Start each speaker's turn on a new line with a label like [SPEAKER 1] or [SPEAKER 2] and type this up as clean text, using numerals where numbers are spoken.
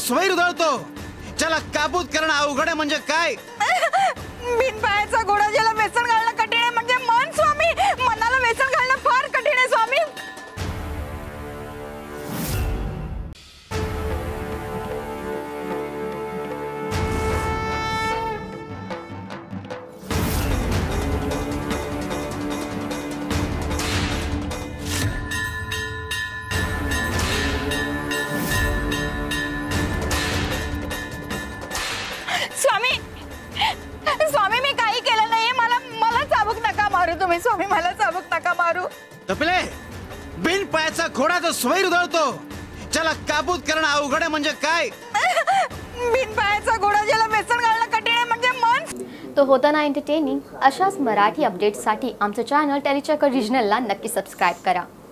[SPEAKER 1] स्वैर उधळतो, ज्याला काबूत करणं अवघड आहे म्हणजे काय?
[SPEAKER 2] बिनपायाचा घोडा ज्याला व्यसन घालणं कठीण आहे म्हणजे मन स्वामी. मनाला व्यसन घालणं फार कठीण आहे स्वामी. स्वामी स्वामी मी काही केलं नाही. मला चाबूक नका मारू तुम्ही स्वामी. मला चाबूक नका मारू.
[SPEAKER 1] तपले, बिन पायाचा घोडा जो स्वैर उधळतो, ज्याला काबूत करणं अवघड आहे म्हणजे काय?
[SPEAKER 2] बिनपायाचा घोडा ज्याला व्यसन घालणं कठीण आहे म्हणजे मन.
[SPEAKER 3] तो होता ना एंटरटेनिंग. अशाच मराठी अपडेट्ससाठी आमचं चॅनल टेलीचक्कर रिजनलला नक्की सबस्क्राईब करा.